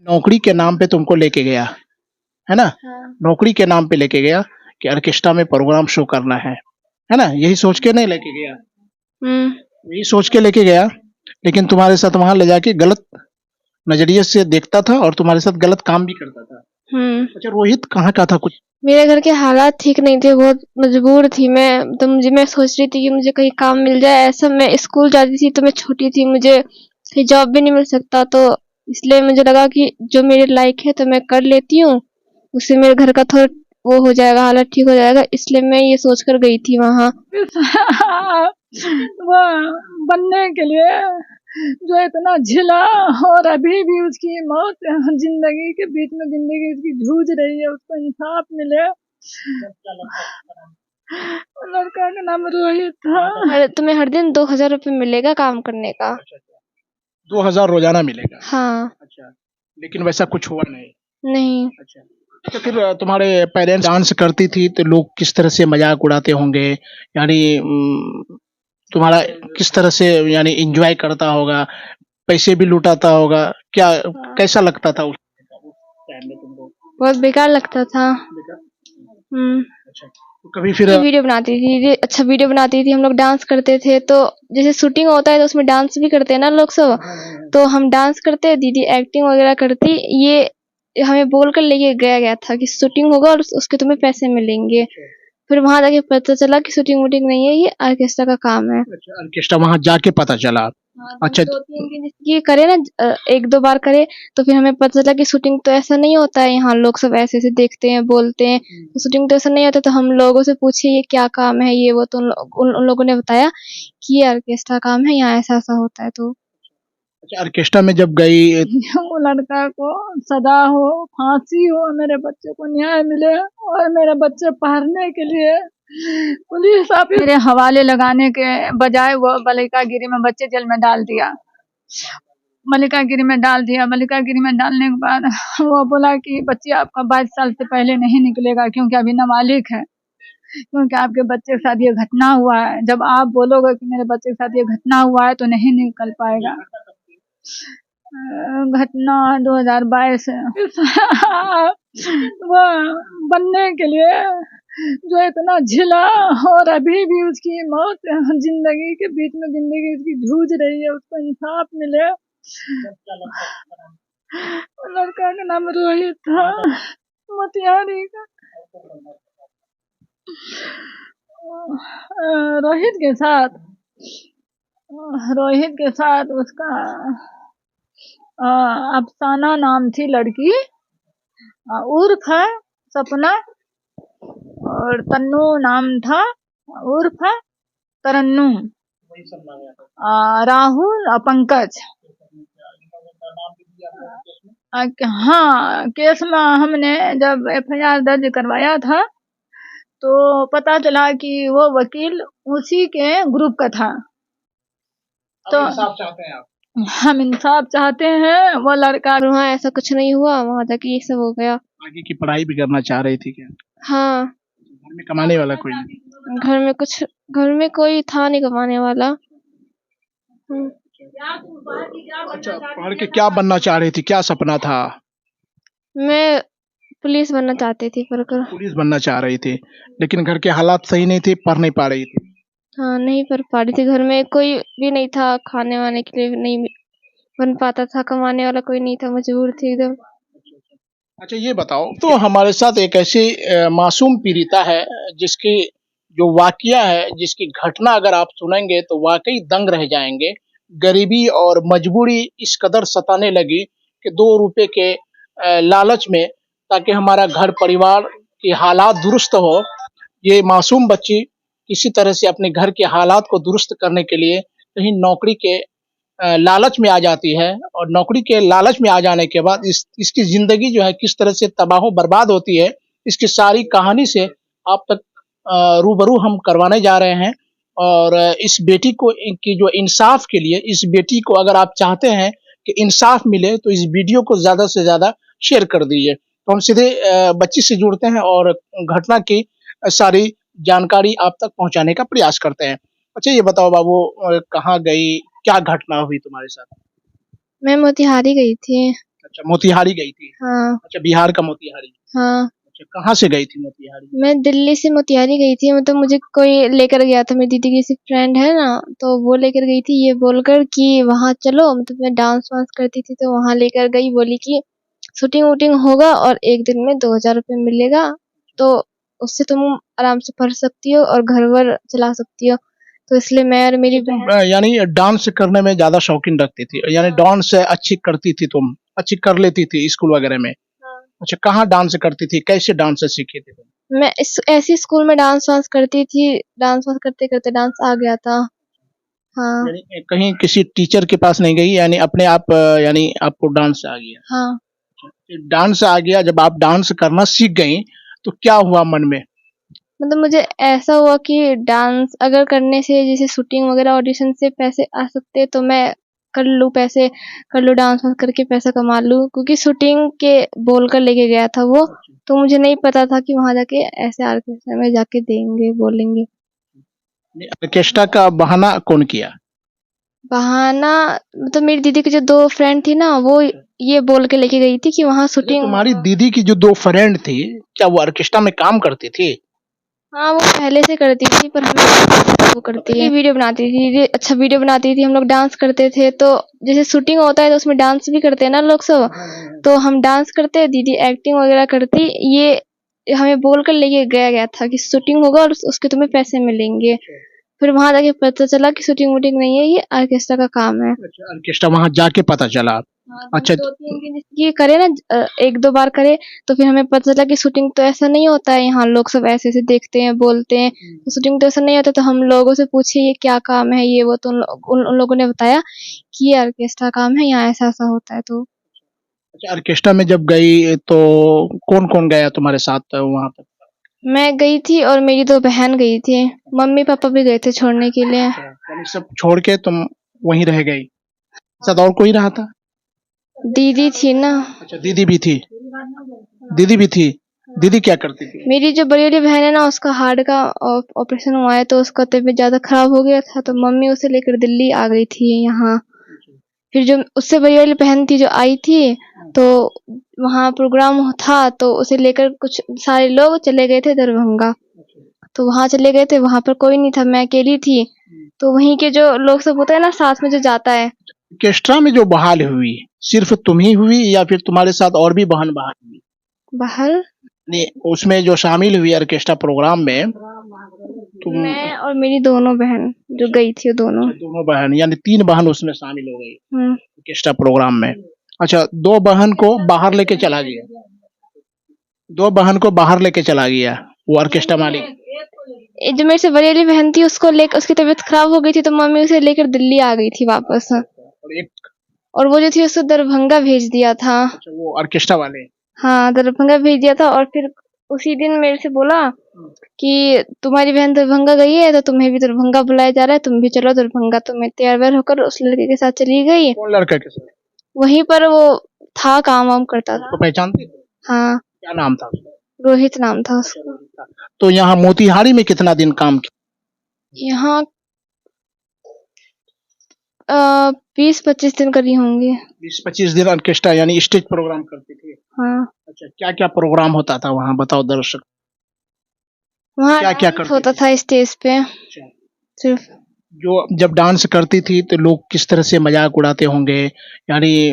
नौकरी के नाम पे तुमको लेके गया, है ना? हाँ। नौकरी के नाम पे लेके गया कि ऑर्केस्ट्रा में प्रोग्राम शो करना है ना? यही सोच के नहीं लेके गया? यही सोच के लेके गया, लेकिन तुम्हारे साथ वहाँ ले जाके गलत नज़रिए से देखता था और तुम्हारे साथ गलत काम भी करता था। अच्छा, रोहित कहाँ का था कुछ? मेरे घर के हालात ठीक नहीं थे, बहुत मजबूर थी मैं, तो मैं सोच रही थी कि मुझे कहीं काम मिल जाए। ऐसा मैं स्कूल जाती थी तो मैं छोटी थी, मुझे कहीं जॉब भी नहीं मिल सकता, तो इसलिए मुझे लगा कि जो मेरे लायक है तो मैं कर लेती हूँ, उससे मेरे घर का थोड़ा वो हो जाएगा, हालत ठीक हो जाएगा, इसलिए मैं ये सोच कर गई थी वहाँ। वो बनने के लिए जो इतना झेला, और अभी भी उसकी मौत जिंदगी के बीच में जिंदगी उसकी जूझ रही है, उसको इंसाफ मिले। लड़का का नाम रोहित था। तुम्हें हर दिन 2000 रुपये मिलेगा काम करने का। 2000 रोजाना मिलेगा? हाँ। अच्छा, लेकिन वैसा कुछ हुआ नहीं? नहीं। अच्छा, तो फिर तुम्हारे पेरेंट्स डांस करती थी तो लोग किस तरह से मजाक उड़ाते होंगे, यानी तुम्हारा किस तरह से यानी एंजॉय करता होगा, पैसे भी लुटाता होगा क्या? कैसा लगता था उस टाइम में तुमको? बहुत बेकार लगता था। अच्छा, तो कभी फिर वीडियो बनाती थी, अच्छा वीडियो बनाती थी, हम लोग डांस करते थे, तो जैसे शूटिंग होता है तो उसमें डांस भी करते हैं ना लोग सब, तो हम डांस करते, दीदी एक्टिंग वगैरह करती, ये हमें बोल कर लेके गया था कि शूटिंग होगा और उसके तुम्हें पैसे मिलेंगे। फिर वहां जाके पता चला कि शूटिंग वूटिंग नहीं है, ये ऑर्केस्ट्रा का काम है। अच्छा, ऑर्केस्ट्रा वहां जाके पता चला? हाँ, अच्छा, 2-3 दिन ये करे ना, 1-2 बार करे, तो फिर हमें पता चला कि शूटिंग तो ऐसा नहीं होता है, यहाँ लोग सब ऐसे ऐसे देखते हैं, बोलते हैं, तो शूटिंग तो ऐसा नहीं होता। तो हम लोगों से पूछे ये क्या काम है, ये वो, तो उन लोगों ने बताया कि ये ऑर्केस्ट्रा काम है, यहाँ ऐसा ऐसा होता है। तो अच्छा, ऑर्केस्ट्रा में जब गई वो लड़का को सजा हो, फांसी हो, मेरे बच्चे को न्याय मिले, और मेरे बच्चे पढ़ने के लिए पुलिस ऑफिस मेरे हवाले लगाने के बजाय वो मल्लिकागिरी में बच्चे जेल में डाल दिया। मल्लिकागिरी में डाल दिया। मल्लिकागिरी में डालने के बाद वो बोला कि बच्चे आपका 22 साल से पहले नहीं निकलेगा, क्योंकि अभी नाबालिग है, क्योंकि आपके बच्चे के साथ ये घटना हुआ है। जब आप बोलोगे कि मेरे बच्चे के साथ ये घटना हुआ है तो नहीं निकल पाएगा। घटना 2022 वो बनने के लिए जो इतना झेला, और अभी भी उसकी मौत जिंदगी के बीच में जिंदगी उसकी जूझ रही है, उसको इंसाफ मिले। लड़का का नाम रोहित था, मोतिहारी का। रोहित के साथ उसका अफसाना नाम थी लड़की, उर्फ है सपना, और तन्नू नाम था, उर्फ है तरन्नुम, राहुल और पंकज। हाँ, केस में हमने जब FIR दर्ज करवाया था तो पता चला कि वो वकील उसी के ग्रुप का था। तो इंसाफ चाहते हैं आप? हम इंसाफ चाहते हैं। वो लड़का, वहाँ ऐसा कुछ नहीं हुआ, वहां जाके ये सब हो गया। आगे की पढ़ाई भी करना चाह रही थी क्या? हाँ। घर में कमाने वाला कोई नहीं? घर में कोई था नहीं कमाने वाला। अच्छा, पढ़ के क्या बनना चाह रही थी, क्या सपना था? मैं पुलिस बनना चाहती थी, पर पुलिस बनना चाह रही थी, लेकिन घर के हालात सही नहीं थे, पढ़ नहीं पा रही थी। हाँ, नहीं पढ़ पा रही थी, घर में कोई भी नहीं था, खाने वाने के लिए नहीं बन पाता था, कमाने वाला कोई नहीं था, मजबूर थी एकदम। अच्छा, ये बताओ, तो हमारे साथ एक ऐसी मासूम पीड़िता है जिसकी जो वाकया है, जिसकी घटना अगर आप सुनेंगे तो वाकई दंग रह जाएंगे। गरीबी और मजबूरी इस कदर सताने लगी कि 2 रुपए के लालच में, ताकि हमारा घर परिवार के हालात दुरुस्त हो, ये मासूम बच्ची किसी तरह से अपने घर के हालात को दुरुस्त करने के लिए कहीं नौकरी के लालच में आ जाती है, और नौकरी के लालच में आ जाने के बाद इसकी ज़िंदगी जो है किस तरह से तबाह बर्बाद होती है, इसकी सारी कहानी से आप तक रूबरू हम करवाने जा रहे हैं। और इस बेटी को की जो इंसाफ के लिए, इस बेटी को अगर आप चाहते हैं कि इंसाफ मिले तो इस वीडियो को ज़्यादा से ज़्यादा शेयर कर दीजिए। तो हम सीधे बच्ची से जुड़ते हैं और घटना की सारी जानकारी आप तक पहुँचाने का प्रयास करते हैं। अच्छा, ये बताओ बाबू, कहाँ गई, क्या घटना हुई तुम्हारे साथ? मैं मोतिहारी गई थी। अच्छा, मोतिहारी गई थी। हाँ अच्छा, बिहार का मोतिहारी। हाँ। अच्छा, कहाँ से गई थी मोतिहारी? मैं दिल्ली से मोतिहारी गई थी, मतलब मुझे कोई लेकर गया था, मेरी दीदी की सी फ्रेंड है ना, तो वो लेकर गई थी ये बोलकर कि वहाँ चलो, मतलब मैं डांस वांस करती थी तो वहाँ लेकर गई, बोली कि शूटिंग वूटिंग होगा और एक दिन में 2,000 रुपये मिलेगा, तो उससे तुम आराम से पढ़ सकती हो और घर वर चला सकती हो। तो इसलिए मैं और मेरी बहन यानी डांस करने में ज्यादा शौकीन रखती थी, यानी हाँ। डांस अच्छी करती थी तुम, अच्छी कर लेती थी स्कूल वगैरह में। हाँ। अच्छा, कहाँ डांस करती थी, कैसे डांस सीखी थी तुम? मैं इस ऐसी स्कूल में डांस वांस करती थी, डांस वांस करते करते डांस आ गया था। हाँ यानी कहीं किसी टीचर के पास नहीं गई, यानी अपने आप यानी आपको डांस आ गया? हाँ। डांस आ गया, जब आप डांस करना सीख गई तो क्या हुआ मन में? मतलब मुझे ऐसा हुआ कि डांस अगर करने से जैसे शूटिंग वगैरह ऑडिशन से पैसे आ सकते तो मैं कर लूँ, पैसे कर लूँ, डांस वांस करके पैसा कमा लूँ, क्योंकि शूटिंग के बोल कर लेके गया था वो, तो मुझे नहीं पता था कि वहां जाके ऐसे ऑर्केस्ट्रा में जाके देंगे बोलेंगे। ऑर्केस्ट्रा का बहाना कौन किया? बहाना मतलब मेरी दीदी की जो 2 फ्रेंड थी ना, वो ये बोल के लेके गई थी कि वहाँ अच्छा, शूटिंग तुम्हारी दीदी की जो 2 फ्रेंड थी, क्या वो ऑर्केस्ट्रा में काम करती थी? हाँ वो पहले से करती थी, पर हमें वो करती है, वीडियो बनाती थी दीदी, अच्छा वीडियो बनाती थी, हम लोग डांस करते थे, तो जैसे शूटिंग होता है तो उसमें डांस भी करते हैं ना लोग सब, तो हम डांस करते, दीदी एक्टिंग वगैरह करती, ये हमें बोल कर लेके गया था कि शूटिंग होगा और उसके तुम्हें पैसे मिलेंगे। फिर वहां जाके पता चला कि शूटिंग वूटिंग नहीं है, ये ऑर्केस्ट्रा का काम है। अच्छा, ऑर्केस्ट्रा वहां जाके पता चला। हाँ, अच्छा, 2-3 दिन ये करे ना, 1-2 बार करे, तो फिर हमें पता चला कि शूटिंग तो ऐसा नहीं होता है, यहाँ लोग सब ऐसे ऐसे देखते हैं बोलते हैं, तो शूटिंग तो ऐसा नहीं होता, तो हम लोगों से पूछे ये क्या काम है, ये वो, तो उन लोगों ने बताया कि ये ऑर्केस्ट्रा काम है, यहाँ ऐसा ऐसा होता है। तो अच्छा, ऑर्केस्ट्रा में जब गई तो कौन कौन गया तुम्हारे साथ वहां तक? मैं गई थी और मेरी 2 बहन गई थी, मम्मी पापा भी गए थे छोड़ने के लिए। अच्छा, यानी सब छोड़ के तुम वहीं रह गई, साथ और कोई रहा था? दीदी थी ना, अच्छा, दीदी भी थी। दीदी भी थी। दीदी क्या करती थी? मेरी जो बड़ी वाली बहन है ना, उसका हार्ट का ऑपरेशन हुआ है, तो उसका तबीयत ज्यादा खराब हो गया था, तो मम्मी उसे लेकर दिल्ली आ गई थी यहाँ। फिर जो उससे बड़ी वाली बहन थी जो आई थी, तो वहाँ प्रोग्राम था, तो उसे लेकर कुछ सारे लोग चले गए थे दरभंगा, तो वहाँ चले गए थे, वहां पर कोई नहीं था, मैं अकेली थी, तो वहीं के जो लोग सब होता है ना साथ में जो जाता है। ऑर्केस्ट्रा में जो बहाल हुई, सिर्फ तुम ही हुई या फिर तुम्हारे साथ और भी बहन बहाल हुई? बाहर नहीं, उसमें जो शामिल हुई ऑर्केस्ट्रा प्रोग्राम में तुम? मैं और मेरी दोनों बहन जो गई थी, वो दोनों। अच्छा, दोनों बहन, यानी 3 बहन उसमें शामिल हो गई हम्म। ऑर्केस्ट्रा प्रोग्राम में। अच्छा, 2 बहन को बाहर लेके चला गया, 2 बहन को बाहर लेके चला गया वो ऑर्केस्ट्रा मालिक। ये जो मेरे से बड़ी वाली बहन थी, उसको लेकर, उसकी तबीयत खराब हो गई थी, तो मम्मी उसे लेकर दिल्ली आ गई थी वापस, और एक, और वो जो थी उसको दरभंगा भेज दिया था। अच्छा, वो ऑर्केस्ट्रा वाले। हाँ दरभंगा भेज दिया था, और फिर उसी दिन मेरे से बोला कि तुम्हारी बहन दरभंगा गई है, तो तुम्हें भी दरभंगा बुलाया जा रहा है, तुम भी चलो दरभंगा। तो मैं तैयार व्यार होकर उस लड़के के साथ चली गई, कौन लड़का के साथ? वहीं पर वो था, काम वाम करता था। उसको पहचानते थे? हाँ क्या नाम था उसका? रोहित नाम था उसका। तो यहाँ मोतिहारी में कितना दिन काम किया? यहाँ 20-25 दिन करी होंगी। 20-25 दिन ऑर्केस्ट्रा यानी स्टेज प्रोग्राम करते थे? हाँ अच्छा, क्या क्या प्रोग्राम होता था वहाँ, बताओ दर्शक। वहाँ क्या क्या डांस करती होता थी? था स्टेज पे अच्छा, सिर्फ। जो जब डांस करती थी तो लोग किस तरह से मजाक उड़ाते होंगे, यानी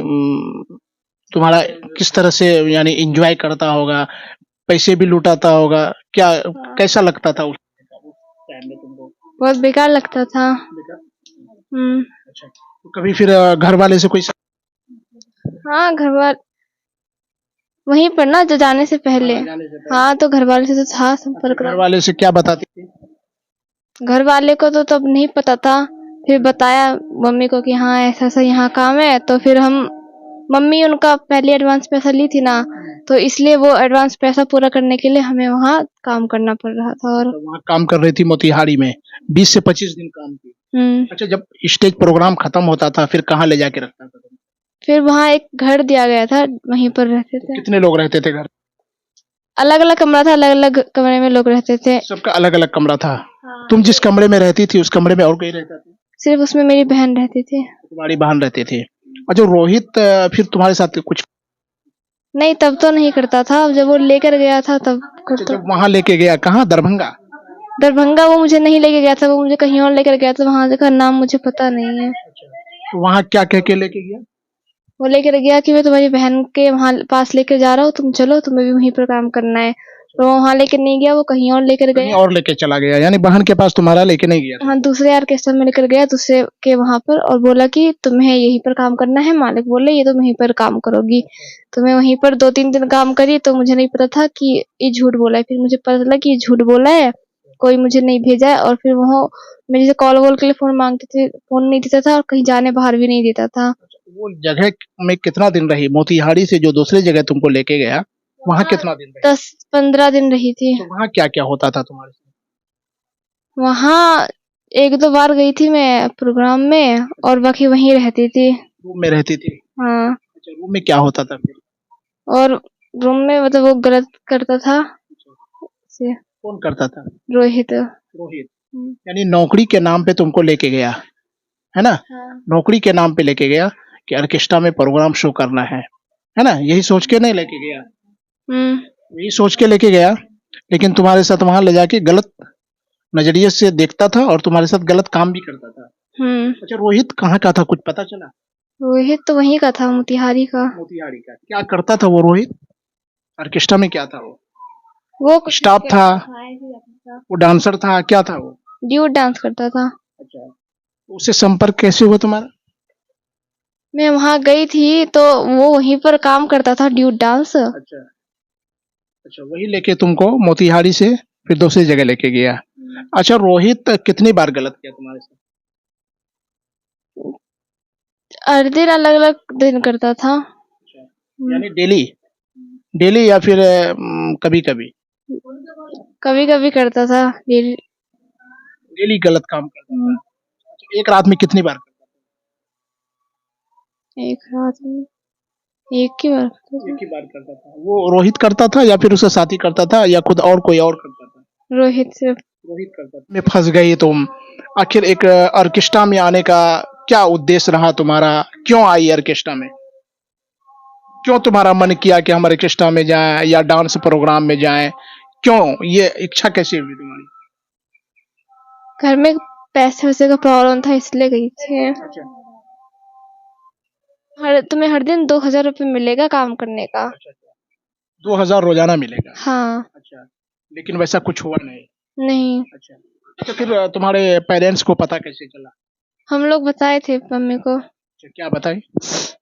तुम्हारा किस तरह से यानी एंजॉय करता होगा, पैसे भी लुटाता होगा, क्या कैसा लगता था उस टाइम में तुमको? बहुत बेकार लगता था। अच्छा, तो कभी फिर घर वाले से कोई हाँ घर वाले वहीं पर ना, जो जाने से पहले। जाने से पहले? हाँ तो घर वाले से तो था संपर्क। घर वाले से क्या बताती थी? घर वाले को तो तब नहीं पता था, फिर बताया मम्मी को कि हाँ ऐसा ऐसा यहाँ काम है, तो फिर हम, मम्मी उनका पहले एडवांस पैसा ली थी ना, तो इसलिए वो एडवांस पैसा पूरा करने के लिए हमें वहाँ काम करना पड़ रहा था। और तो वहाँ काम कर रही थी मोतिहारी में, 20 से 25 दिन काम की। अच्छा, जब स्टेज प्रोग्राम खत्म होता था फिर कहाँ ले जाके रखता था? फिर वहाँ एक घर दिया गया था, वहीं पर रहते थे। कितने लोग रहते थे घर? अलग अलग कमरा था, अलग अलग कमरे में लोग रहते थे। सबका अलग अलग कमरा था? हाँ। तुम जिस कमरे में रहती थी उस कमरे में और कोई रहता था? सिर्फ उसमें मेरी बहन रहती थी। तुम्हारी बहन रहती थी। अच्छा, रोहित फिर तुम्हारे साथ कुछ नहीं, तब तो नहीं करता था, अब जब वो लेकर गया था तब अच्छा, करता। जब वहां लेके गया, कहाँ, दरभंगा? दरभंगा वो मुझे नहीं लेके गया था, वो मुझे कहीं और लेकर गया था, वहां का नाम मुझे पता नहीं है। तो वहां क्या कह के लेके गया? वो लेकर गया कि मैं तुम्हारी बहन के वहां पास लेकर जा रहा हूँ, तुम चलो, तुम्हें भी वहीं पर काम करना है। तो वो वहां लेकर नहीं गया, वो कहीं और लेकर कहीं गया। और लेके चला गया, यानी बहन के पास तुम्हारा लेके नहीं गया था। हाँ, दूसरे ऑर्केस्ट्रा में लेकर गया, दूसरे के वहां पर, और बोला कि तुम्हें यहीं पर काम करना है। मालिक बोले ये तुम यहीं पर काम करोगी। तो मैं वहीं पर 2-3 दिन काम करी, तो मुझे नहीं पता था कि ये झूठ बोला है। फिर मुझे पता चला कि ये झूठ बोला है, कोई मुझे नहीं भेजा है। और फिर वहाँ मैं जैसे कॉल वॉल के लिए फोन मांगते थे, फोन नहीं देता था, और कहीं जाने बाहर भी नहीं देता था। वो जगह में कितना दिन रही? मोतिहारी से जो दूसरी जगह तुमको लेके गया, वहां कितना दिन रही? 10-15 दिन रही थी। तो वहां क्या क्या होता था तुम्हारे साथ? वहाँ 1-2 बार गई थी मैं प्रोग्राम में, और बाकी वहीं रहती थी। रूम में रहती थी? हाँ, अच्छा, रूम में क्या होता था फिर? और रूम में मतलब वो गलत करता था से कौन करता था? रोहित। रोहित। यानी नौकरी के नाम पे तुमको लेके गया, है ना? हाँ। नौकरी के नाम पे लेके गया कि ऑर्केस्ट्रा में प्रोग्राम शो करना है ना? यही सोच के नहीं लेके गया? यही सोच के लेके गया, लेकिन तुम्हारे साथ वहां ले जाके गलत नजरिए से देखता था और तुम्हारे साथ गलत काम भी करता था। अच्छा, रोहित कहाँ का था, कुछ पता चला? रोहित तो वहीं का था, मोतिहारी का। मोतिहारी का। क्या करता था वो रोहित? ऑर्केस्ट्रा में क्या था वो? वो कुछ स्टाफ नहीं था? करता था, ऐसे ही रहता था। वो डांसर था, क्या था वो? ड्यूट डांस करता था। अच्छा, उससे संपर्क कैसे हुआ तुम्हारा? मैं वहां गई थी तो वो वहीं पर काम करता था, ड्यूट डांस। अच्छा। अच्छा, वही लेके तुमको मोतिहारी से फिर दूसरी जगह लेके गया। अच्छा, रोहित कितनी बार गलत किया तुम्हारे साथ? हर दिन अलग अलग दिन करता था। अच्छा, यानी डेली? डेली या फिर कभी कभी? कभी कभी करता था डेली। डेली गलत काम करता था। अच्छा, एक रात में कितनी बार करता एक रात में एक ही बार करता था? था। एक ही बार करता था। वो रोहित करता था या फिर उसका साथी करता था या खुद और कोई और करता था? रोहित सिर्फ। रोहित करता था। में फंस गई तुम। आखिर एक ऑर्केस्ट्रा में आने का क्या उद्देश्य रहा तुम्हारा? क्यों आई ऑर्केस्ट्रा में? क्यों तुम्हारा मन किया कि हम ऑर्केस्ट्रा में जाएं या डांस प्रोग्राम में जाएं? क्यों ये इच्छा कैसे हुई तुम्हारी? घर में पैसे वैसे का प्रॉब्लम था, इसलिए गई थी। अच्छा। तुम्हें हर दिन 2,000 रुपये मिलेगा काम करने का। अच्छा, 2000 रोजाना मिलेगा? हाँ। अच्छा, लेकिन वैसा कुछ हुआ नहीं? नहीं, अच्छा। तो फिर तुम्हारे पेरेंट्स को पता कैसे चला? हम लोग बताए थे मम्मी को अच्छा, क्या बताई?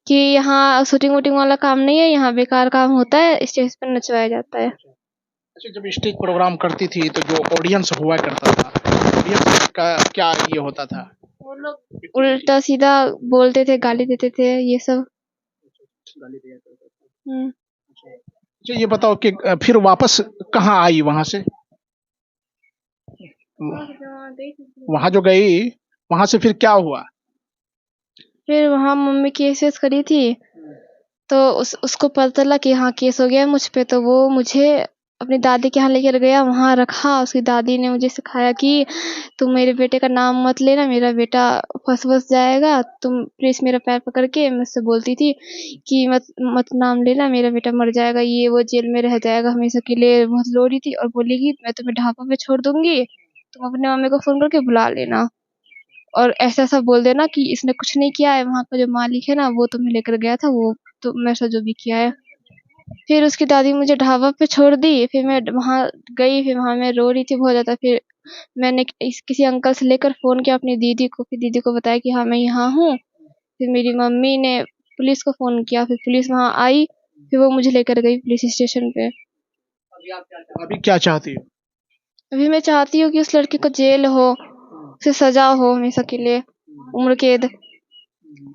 कि यहाँ शूटिंग वूटिंग वाला काम नहीं है, यहाँ बेकार काम होता है, स्टेज पर नचवाया जाता है। अच्छा, जब स्टेज प्रोग्राम करती थी तो जो ऑडियंस हुआ करता था, ऑडियंस का क्या ये होता था? वो लोग उल्टा सीधा बोलते थे, गाली देते थे, ये सब। गाली दिया करता था। हम्म। अच्छा, ये बताओ कि फिर वापस कहाँ आई वहां से? वहां जो गई, वहां से फिर क्या हुआ? फिर वहाँ मम्मी केस करी थी, तो उसको पता चला कि हाँ केस हो गया है मुझ पे, तो वो मुझे अपनी दादी के यहाँ लेकर गया, वहाँ रखा। उसकी दादी ने मुझे सिखाया कि तुम मेरे बेटे का नाम मत लेना, मेरा बेटा फंस जाएगा, तुम प्लीज मेरा पैर पकड़ के मुझसे बोलती थी कि मत मत नाम लेना, मेरा बेटा मर जाएगा, ये वो जेल में रह जाएगा हमेशा के लिए। बहुत रो रही थी और बोलेगी मैं तुम्हें ढाबा पे छोड़ दूंगी, तुम अपने मम्मी को फोन करके बुला लेना, और ऐसा ऐसा बोल देना कि इसने कुछ नहीं किया है, वहाँ का जो मालिक है ना वो तुम्हें लेकर गया था, वो तो मैं ऐसा जो भी किया है। फिर उसकी दादी मुझे ढाबा पे छोड़ दी, फिर मैं वहाँ गई, फिर वहाँ मैं रो रही थी बहुत ज़्यादा। फिर मैंने किसी अंकल से लेकर फ़ोन किया अपनी दीदी को, फिर दीदी को बताया कि हाँ मैं यहाँ हूँ। फिर मेरी मम्मी ने पुलिस को फ़ोन किया, फिर पुलिस वहाँ आई, फिर वो मुझे लेकर गई पुलिस स्टेशन पे। अभी क्या चाहती हो? अभी मैं चाहती हूँ कि उस लड़के को जेल हो, उसे सजा हो हमेशा के लिए, उम्र कैद,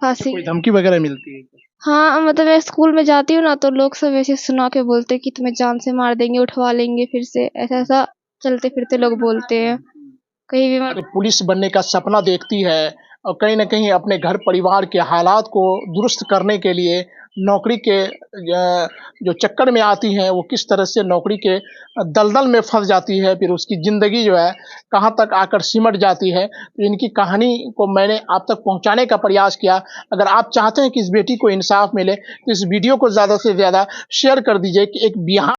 फांसी। कोई धमकी वगैरह मिलती है? हाँ, मतलब मैं स्कूल में जाती हूँ ना, तो लोग सब ऐसे सुना के बोलते हैं कि तुम्हें जान से मार देंगे, उठवा लेंगे फिर से, ऐसा ऐसा चलते फिरते लोग बोलते हैं। कहीं भी अरे, पुलिस बनने का सपना देखती है और कहीं न कहीं अपने घर परिवार के हालात को दुरुस्त करने के लिए नौकरी के जो चक्कर में आती हैं, वो किस तरह से नौकरी के दलदल में फंस जाती है, फिर उसकी ज़िंदगी जो है कहाँ तक आकर सिमट जाती है। तो इनकी कहानी को मैंने आप तक पहुँचाने का प्रयास किया। अगर आप चाहते हैं कि इस बेटी को इंसाफ मिले तो इस वीडियो को ज़्यादा से ज़्यादा शेयर कर दीजिए कि एक बिहार